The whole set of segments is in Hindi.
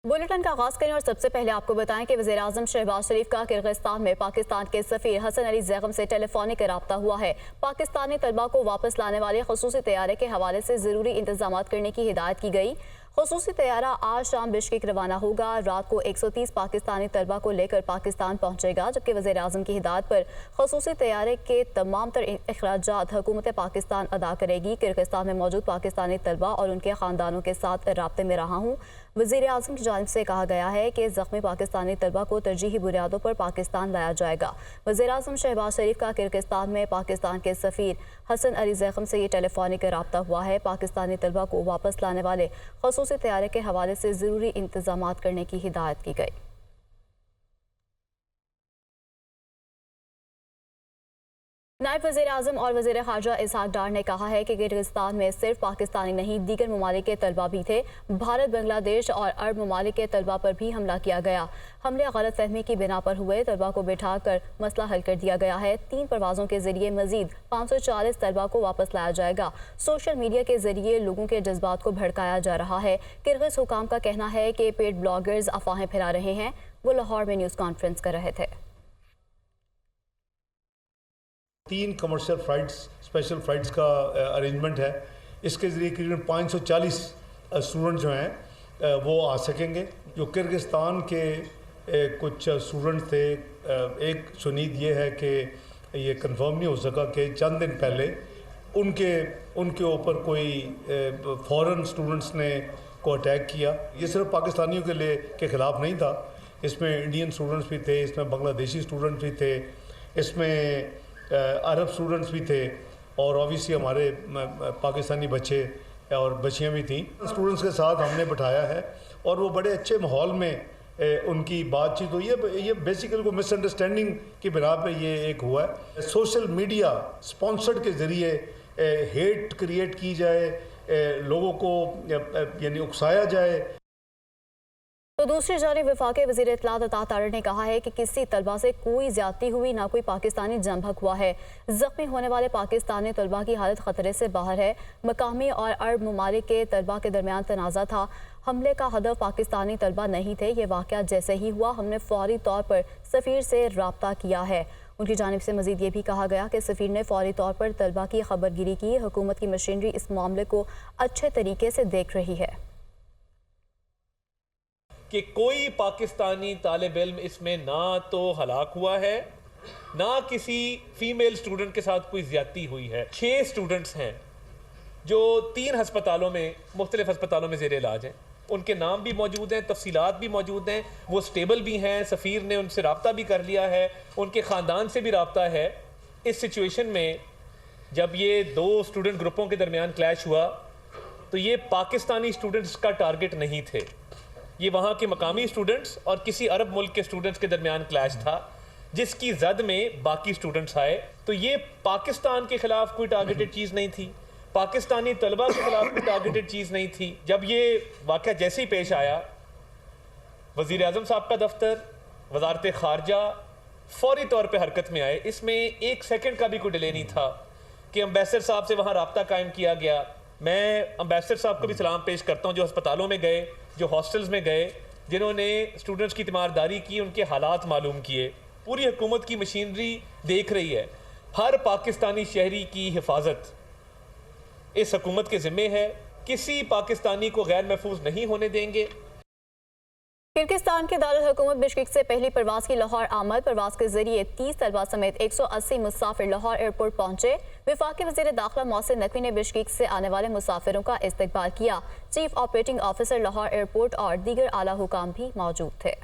बुलेटिन का आगाज करें और सबसे पहले आपको बताएं कि वज़ीर-ए-आज़म शहबाज शरीफ का किर्गिस्तान में पाकिस्तान के सफीर हसन अली ज़ैगम से टेलीफोनिक रब्ता हुआ है। पाकिस्तानी तलबा को वापस लाने वाले खसूसी तैयारे के हवाले से ज़रूरी इंतजाम करने की हिदायत की गई। खसूसी तैयारा आज शाम बिश्केक रवाना होगा। रात को 130 पाकिस्तानी तलबा को लेकर पाकिस्तान पहुंचेगा, जबकि वज़ीर-ए-आज़म की हिदायत पर खसूसी तैयारे के तमाम तर अखराजात हुकूमत पाकिस्तान अदा करेगी। किर्गिस्तान में मौजूद पाकिस्तानी तलबा और उनके ख़ानदानों के साथ राब्ते में रहा हूँ। वज़ीर-ए-आज़म की जानिब से कहा गया है कि ज़ख्मी पाकिस्तानी तलबा को तरजीही बुनियादों पर पाकिस्तान लाया जाएगा। वज़ीर-ए-आज़म शहबाज शरीफ का किर्गिस्तान में पाकिस्तान के सफीर हसन अली ज़ैगम से ये टेलीफोनिक रब्ता हुआ है। पाकिस्तानी तलबा को वापस लाने वाले खसूसी तैयारे के हवाले से ज़रूरी इंतजाम करने की हिदायत की गई। नायब वज़ीर-ए-आज़म और वज़ीर ख़ारजा इसहाक डार ने कहा है कि किर्गिस्तान में सिर्फ पाकिस्तानी नहीं, दीगर ममालिक के तलबा भी थे। भारत, बांग्लादेश और अरब ममालिक के तलबा पर भी हमला किया गया। हमले गलत फहमी की बिना पर हुए। तलबा को बिठा कर मसला हल कर दिया गया है। 3 परवाज़ों के जरिए मजीद 540 तलबा को वापस लाया जाएगा। सोशल मीडिया के जरिए लोगों के जज्बात को भड़काया जा रहा है। किर्गिज़ हुकाम का कहना है कि पेड ब्लॉगर्स अफवाहें फैला रहे हैं। वो लाहौर में न्यूज़ कॉन्फ्रेंस कर रहे थे। 3 कमर्शियल फ़्लाइट्स, स्पेशल फ़्लाइट्स का अरेंजमेंट है। इसके ज़रिए करीबन 540 स्टूडेंट जो हैं वो आ सकेंगे। जो किर्गिस्तान के कुछ स्टूडेंट थे, एक शुनीद ये है कि ये कंफर्म नहीं हो सका कि चंद दिन पहले उनके ऊपर कोई फॉरेन स्टूडेंट्स ने को अटैक किया। ये सिर्फ पाकिस्तानियों के ख़िलाफ़ नहीं था, इसमें इंडियन स्टूडेंट्स भी थे, इसमें बांग्लादेशी स्टूडेंट भी थे, इसमें अरब स्टूडेंट्स भी थे और ऑब्वियसली हमारे पाकिस्तानी बच्चे और बच्चियां भी थीं। स्टूडेंट्स के साथ हमने बिठाया है और वो बड़े अच्छे माहौल में उनकी बातचीत हुई है। ये बेसिकली को मिसअंडरस्टैंडिंग की बिना पे ये एक हुआ है। सोशल मीडिया स्पॉन्सर्ड के ज़रिए हेट क्रिएट की जाए, लोगों को यानी उकसाया जाए। तो दूसरी जानिब वफाकी वज़ीर इत्तलात अता तारिर ने कहा है कि किसी तलबा से कोई ज्यादती हुई, ना कोई पाकिस्तानी जमभक हुआ है। जख्मी होने वाले पाकिस्तानी तलबा की हालत खतरे से बाहर है। मकामी और अरब ममालिक के तलबा के दरमियान तनाज़ा था। हमले का हदफ पाकिस्तानी तलबा नहीं थे। ये वाक़या जैसे ही हुआ हमने फौरी तौर पर सफ़ीर से रब्ता किया है। उनकी जानिब से मज़ीद ये भी कहा गया कि सफ़ीर ने फौरी तौर पर तलबा की खबरगिरी की। हुकूमत की मशीनरी इस मामले को अच्छे तरीके से देख रही है कि कोई पाकिस्तानी तालिब इल्म इसमें ना तो हलाक हुआ है, ना किसी फीमेल स्टूडेंट के साथ कोई ज्यादती हुई है। 6 स्टूडेंट्स हैं जो 3 हस्पतालों में, मुख्तलिफ हस्पतालों में ज़ेर इलाज हैं। उनके नाम भी मौजूद हैं, तफसीलात भी मौजूद हैं, वो स्टेबल भी हैं। सफ़ीर ने उनसे रब्ता भी कर लिया है, उनके ख़ानदान से भी रब्ता है। इस सिचुएशन में जब ये 2 स्टूडेंट ग्रुपों के दरमियान क्लैश हुआ तो ये पाकिस्तानी स्टूडेंट्स का टारगेट नहीं थे, ये वहाँ के मकामी स्टूडेंट्स और किसी अरब मुल्क के स्टूडेंट्स के दरमियान क्लैश था, जिसकी जद में बाकी स्टूडेंट्स आए। तो ये पाकिस्तान के खिलाफ कोई टारगेटेड चीज़ नहीं थी, पाकिस्तानी तलबा के खिलाफ कोई टारगेटेड चीज़ नहीं थी। जब ये वाक़या जैसे ही पेश आया, वज़ीर-ए-आज़म साहब का दफ्तर, वज़ारत ख़ारजा फौरी तौर पर हरकत में आए। इसमें 1 सेकंड का भी कोई डिले नहीं था कि एम्बेसडर साहब से वहाँ रब्ता कायम किया गया। मैं एम्बेसडर साहब को भी सलाम पेश करता हूँ, जो अस्पतालों में गए, जो हॉस्टल्स में गए, जिन्होंने स्टूडेंट्स की तीमारदारी की, उनके हालात मालूम किए। पूरी हुकूमत की मशीनरी देख रही है। हर पाकिस्तानी शहरी की हिफाजत इस हुकूमत के ज़िम्मे है। किसी पाकिस्तानी को गैर महफूज नहीं होने देंगे। किर्गिस्तान के दारुल हुकूमत बिश्केक से पहली परवाज़ की लाहौर आमद। परवाज़ के जरिए 30 तलबा समेत 180 मुसाफिर लाहौर एयरपोर्ट पहुंचे। वफाकी वज़ीर दाखिला मोहसिन नकवी ने बिश्केक से आने वाले मुसाफिरों का इस्तकबाल किया। Chief operating officer Lahore airport और दीगर आला हुकाम भी मौजूद थे।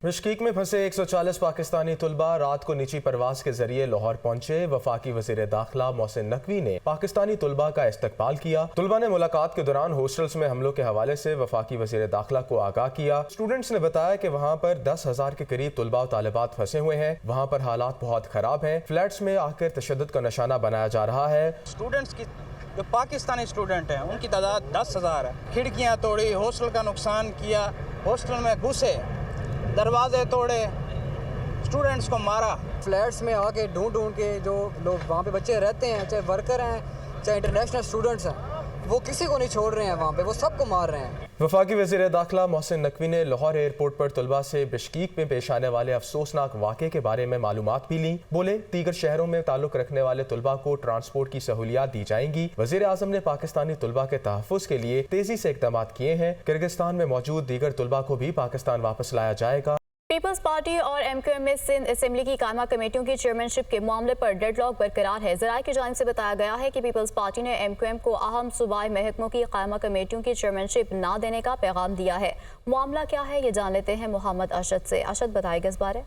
बिश्केक में फंसे 140 पाकिस्तानी तुलबा रात को निजी परवाज के जरिए लाहौर पहुंचे। वफाकी वज़ीर दाखिला मोहसिन नकवी ने पाकिस्तानी तुलबा का इस्तकबाल किया। तुलबा ने मुलाकात के दौरान हॉस्टल्स में हमलों के हवाले से वफाकी वज़ीर दाखिला को आगाह किया। स्टूडेंट्स ने बताया कि वहाँ पर 10,000 के करीब तुलबा और तालिबात फंसे हुए हैं। वहाँ पर हालात बहुत खराब हैं। फ्लैट्स में आकर तशद्दुद का निशाना बनाया जा रहा है। स्टूडेंट्स की जो पाकिस्तानी स्टूडेंट हैं उनकी तादाद 10,000 है। खिड़कियाँ तोड़ी, हॉस्टल का नुकसान किया, हॉस्टल में घुसे, दरवाजे तोड़े, स्टूडेंट्स को मारा। फ्लैट्स में आके ढूंढ के जो लोग वहाँ पे बच्चे रहते हैं, चाहे वर्कर हैं चाहे इंटरनेशनल स्टूडेंट्स हैं, वो किसी को नहीं छोड़ रहे हैं, वहाँ पे वो सबको मार रहे हैं। वफाकी वज़ीर दाखिला मोहसिन नकवी ने लाहौर एयरपोर्ट पर तलबा से बिश्कीक में पेश आने वाले अफसोसनाक वाक़े के बारे में मालूमात भी ली। बोले दीगर शहरों में ताल्लुक रखने वाले तलबा को ट्रांसपोर्ट की सहूलियात दी जाएंगी। वज़ीर आज़म ने पाकिस्तानी तलबा के तहफ़्फ़ुज़ के लिए तेजी से इक़दाम किए हैं। किर्गिस्तान में मौजूद दीगर तलबा को भी पाकिस्तान वापस लाया जाएगा। पीपल्स पार्टी और MQM में सिंध असेंबली की कायमा कमेटियों की चेयरमैनशिप के मामले पर डेडलॉक बरकरार है। ज़राए की जानिब से बताया गया है कि पीपल्स पार्टी ने MQM को अहम सूबाई महकमों की कायमा कमेटियों की चेयरमैनशिप ना देने का पैगाम दिया है। मामला क्या है ये जान लेते हैं मोहम्मद अरशद से। अरशद बताएगा इस बारे।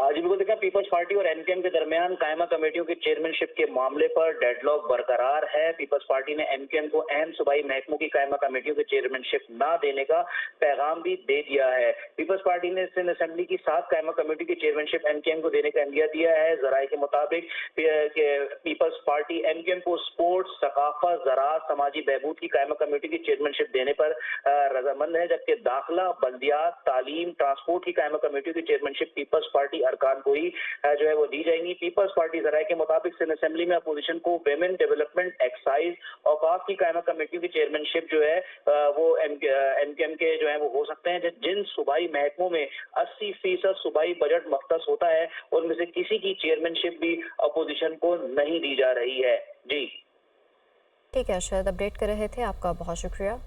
जी बिल्कुल, देखा पीपल्स पार्टी और MQM के दरमियान कायमा कमेटियों की चेयरमैनशिप के मामले पर डेडलॉक बरकरार है। पीपल्स पार्टी ने MQM को अहम सूबाई महकमों की कायमा कमेटियों की चेयरमैनशिप ना देने का पैगाम भी दे दिया है। पीपल्स पार्टी ने सिंध असेंबली की 7 कायमा कमेटी की चेयरमैनशिप MQM को देने का इंदिया दिया है। जराये के मुताबिक पीपल्स पार्टी MQM को स्पोर्ट्स, सकाफत, ज़राअत, समाजी बहबूद की कायमा कमेटी की चेयरमैनशिप देने पर रजामंद है, जबकि दाखिला, बल्दियात, तालीम, ट्रांसपोर्ट की कायमा कमेटियों की चेयरमैनशिप पीपल्स पार्टी अरकान को ही जो है वो दी जाएंगी। पीपल्स पार्टी जराये के मुताबिक सिंध असेंबली में अपोजिशन को वेमेन डेवलपमेंट, एक्साइज, औकाफ की कायमा कमेटियों की चेयरमैनशिप जो है वो MQM के जो है वो हो सकते हैं। जिन सूबाई महकमों में 80% सूबाई बजट मख्तस होता है उनमें से किसी की चेयरमैनशिप भी अपोजिशन को नहीं दी जा रही है। जी ठीक है अरशद, अपडेट कर रहे थे, आपका बहुत शुक्रिया।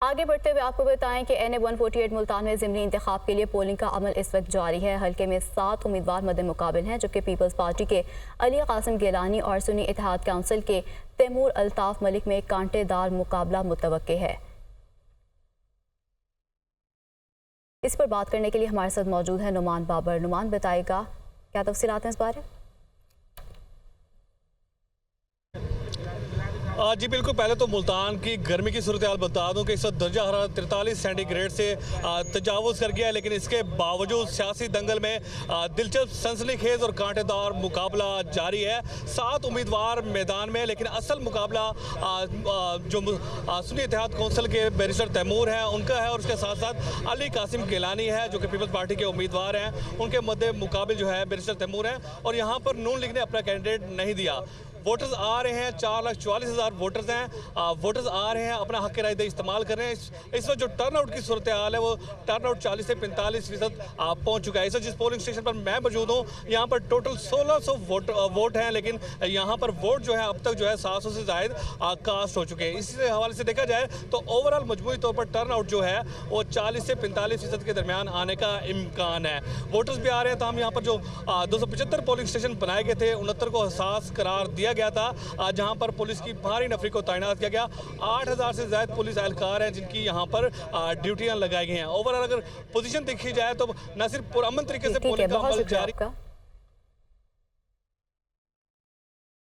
आगे बढ़ते हुए आपको बताएं कि NA 148 मुल्तान में ज़िमनी इंतखाब के लिए पोलिंग का अमल इस वक्त जारी है। हल्के में 7 उम्मीदवार मद्दे मुकाबिल हैं, जबकि पीपल्स पार्टी के अली कासिम गिलानी और सुन्नी इत्तेहाद काउंसिल के तैमूर अल्ताफ मलिक में कांटेदार मुकाबला मुतवक्के है। इस पर बात करने के लिए हमारे साथ मौजूद है नुमान बाबर। नुमान बताएगा क्या तफसीलात हैं इस बारे? जी बिल्कुल, पहले तो मुल्तान की गर्मी की सूरत हाल बता दूं कि इस वक्त दर्जा हरारत 43 सेंटीग्रेड से तजावुज़ कर गया है, लेकिन इसके बावजूद सियासी दंगल में दिलचस्प, सनसनीखेज और कांटेदार मुकाबला जारी है। 7 उम्मीदवार मैदान में, लेकिन असल मुकाबला जो सुन्नी इत्तेहाद कौंसिल के बैरिस्टर तैमूर हैं उनका है, और उसके साथ साथ अली कासिम गिलानी है जो कि पीपल्स पार्टी के उम्मीदवार हैं। उनके मद्दे मुकाबिल जो है बैरिस्टर तैमूर हैं, और यहाँ पर नून लीग ने अपना कैंडिडेट नहीं दिया। वोटर्स आ रहे हैं, 4,44,000 वोटर्स हैं। वोटर्स आ रहे हैं, अपना हक राय इस्तेमाल कर रहे हैं। इस वक्त जो टर्नआउट की सूरत हाल है वो टर्नआउट 40 से 45% पहुंच चुका है। इस वक्त जिस पोलिंग स्टेशन पर मैं मौजूद हूँ यहाँ पर टोटल 1600 वोट हैं, लेकिन यहाँ पर वोट जो है अब तक जो है 700 से ज़ायद कास्ट हो चुके हैं। इसी हवाले से देखा जाए तो ओवरऑल मजमूई तौर पर टर्नआउट जो है वो 40 से 45% के दरमियान आने का इम्कान है। वोटर्स भी आ रहे हैं। तो हम यहाँ पर जो 275 पोलिंग स्टेशन बनाए गए थे 69 को हसास करार दिया गया था, जहां पर पुलिस की भारी नफरी को तैनात किया गया। 8,000 से ज्यादा पुलिस एहलकार हैं जिनकी यहां पर ड्यूटियां लगाई गई हैं। ओवरऑल अगर पोजीशन देखी जाए तो न सिर्फ पुरअमन तरीके से पोलिंग का अमल जारी